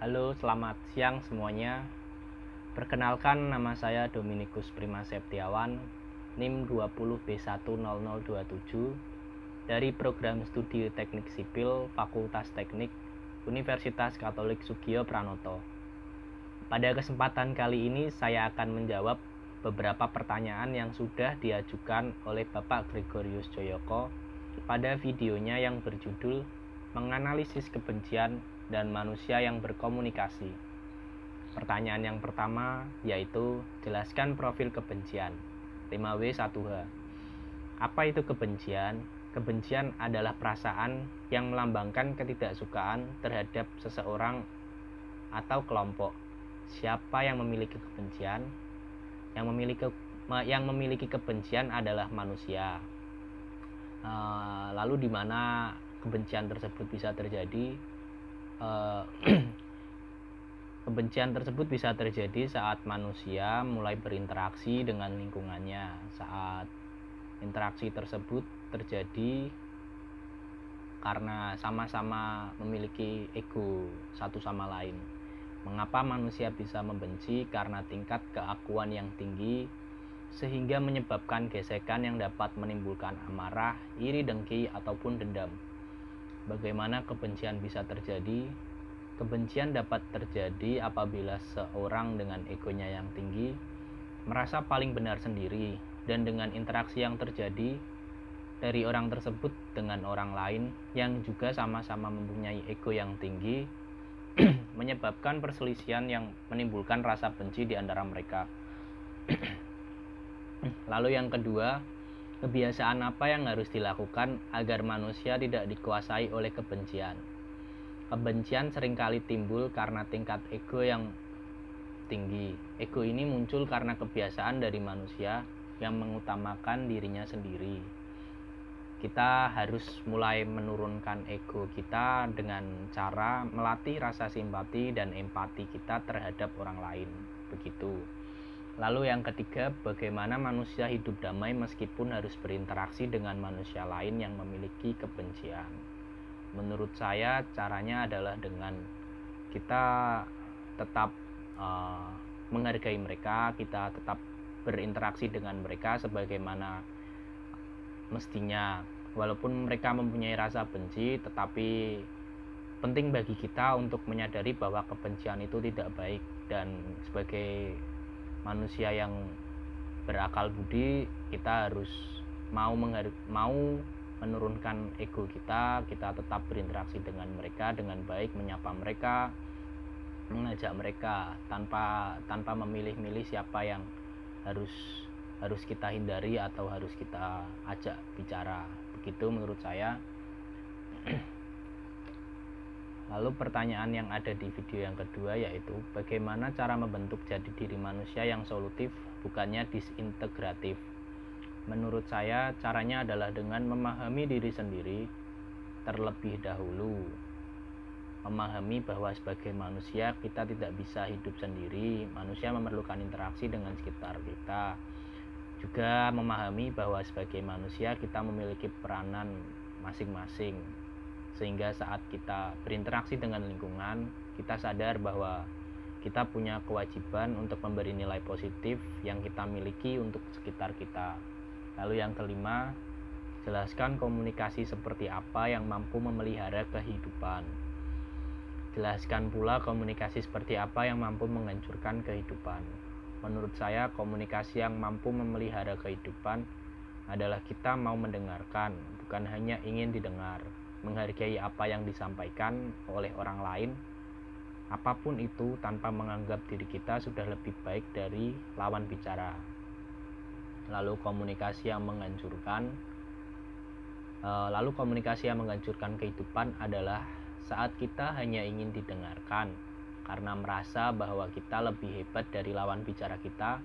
Halo, selamat siang semuanya. Perkenalkan, nama saya Dominikus Prima Septiawan, NIM 20B10027 dari Program Studi Teknik Sipil Fakultas Teknik Universitas Katolik Sugio Pranoto. Pada kesempatan kali ini saya akan menjawab beberapa pertanyaan yang sudah diajukan oleh Bapak Gregorius Joyoko pada videonya yang berjudul Menganalisis Kebencian dan Manusia yang Berkomunikasi. Pertanyaan yang pertama yaitu jelaskan profil kebencian. 5W1H. Apa itu kebencian? Kebencian adalah perasaan yang melambangkan ketidaksukaan terhadap seseorang atau kelompok. Siapa yang memiliki kebencian? Yang memiliki kebencian adalah manusia. Lalu di mana kebencian tersebut bisa terjadi? Kebencian tersebut bisa terjadi saat manusia mulai berinteraksi dengan lingkungannya. Saat interaksi tersebut terjadi karena sama-sama memiliki ego satu sama lain. Mengapa manusia bisa membenci? Karena tingkat keakuan yang tinggi sehingga menyebabkan gesekan yang dapat menimbulkan amarah, iri dengki, ataupun dendam. Bagaimana kebencian bisa terjadi? Kebencian dapat terjadi apabila seorang dengan egonya yang tinggi merasa paling benar sendiri, dan dengan interaksi yang terjadi dari orang tersebut dengan orang lain yang juga sama-sama mempunyai ego yang tinggi menyebabkan perselisihan yang menimbulkan rasa benci di antara mereka. Lalu yang kedua, kebiasaan apa yang harus dilakukan agar manusia tidak dikuasai oleh kebencian? Kebencian seringkali timbul karena tingkat ego yang tinggi. Ego ini muncul karena kebiasaan dari manusia yang mengutamakan dirinya sendiri. Kita harus mulai menurunkan ego kita dengan cara melatih rasa simpati dan empati kita terhadap orang lain. Begitu. Lalu yang ketiga, bagaimana manusia hidup damai meskipun harus berinteraksi dengan manusia lain yang memiliki kebencian? Menurut saya caranya adalah dengan kita tetap menghargai mereka, kita tetap berinteraksi dengan mereka sebagaimana mestinya. Walaupun mereka mempunyai rasa benci, tetapi penting bagi kita untuk menyadari bahwa kebencian itu tidak baik, dan sebagai manusia yang berakal budi kita harus mau menurunkan ego kita tetap berinteraksi dengan mereka dengan baik, menyapa mereka, mengajak mereka tanpa memilih-milih siapa yang harus kita hindari atau harus kita ajak bicara. Begitu menurut saya. Lalu pertanyaan yang ada di video yang kedua yaitu bagaimana cara membentuk jati diri manusia yang solutif bukannya disintegratif. Menurut saya caranya adalah dengan memahami diri sendiri terlebih dahulu. Memahami bahwa sebagai manusia kita tidak bisa hidup sendiri. Manusia memerlukan interaksi dengan sekitar kita. Juga memahami bahwa sebagai manusia kita memiliki peranan masing-masing. Sehingga saat kita berinteraksi dengan lingkungan, kita sadar bahwa kita punya kewajiban untuk memberi nilai positif yang kita miliki untuk sekitar kita. Lalu yang kelima, jelaskan komunikasi seperti apa yang mampu memelihara kehidupan. Jelaskan pula komunikasi seperti apa yang mampu menghancurkan kehidupan. Menurut saya, komunikasi yang mampu memelihara kehidupan adalah kita mau mendengarkan, bukan hanya ingin didengar, menghargai apa yang disampaikan oleh orang lain, apapun itu, tanpa menganggap diri kita sudah lebih baik dari lawan bicara. Lalu komunikasi yang menghancurkan kehidupan adalah saat kita hanya ingin didengarkan karena merasa bahwa kita lebih hebat dari lawan bicara kita.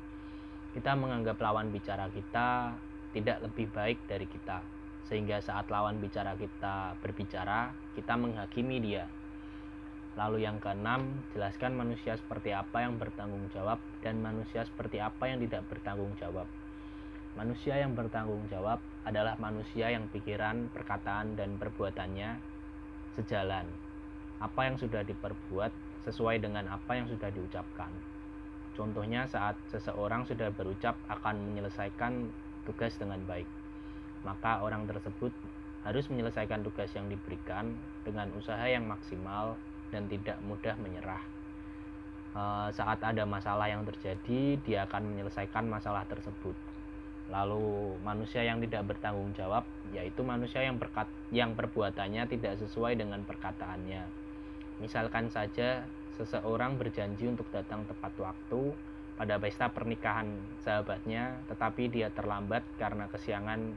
Kita menganggap lawan bicara kita tidak lebih baik dari kita, sehingga saat lawan bicara kita berbicara, kita menghakimi dia. Lalu yang keenam, jelaskan manusia seperti apa yang bertanggung jawab dan manusia seperti apa yang tidak bertanggung jawab. Manusia yang bertanggung jawab adalah manusia yang pikiran, perkataan, dan perbuatannya sejalan. apa yang sudah diperbuat sesuai dengan apa yang sudah diucapkan. Contohnya saat seseorang sudah berucap akan menyelesaikan tugas dengan baik, maka orang tersebut harus menyelesaikan tugas yang diberikan dengan usaha yang maksimal dan tidak mudah menyerah. Saat ada masalah yang terjadi, dia akan menyelesaikan masalah tersebut. Lalu manusia yang tidak bertanggung jawab, yaitu manusia yang perbuatannya tidak sesuai dengan perkataannya. Misalkan saja seseorang berjanji untuk datang tepat waktu pada pesta pernikahan sahabatnya, tetapi dia terlambat karena kesiangan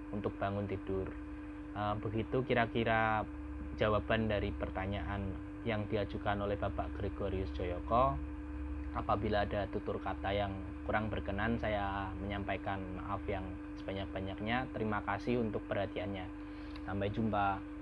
untuk bangun tidur. Begitu kira-kira jawaban dari pertanyaan yang diajukan oleh Bapak Gregorius Joyoko. Apabila ada tutur kata yang kurang berkenan, saya menyampaikan maaf yang sebanyak-banyaknya. Terima kasih untuk perhatiannya. Sampai jumpa.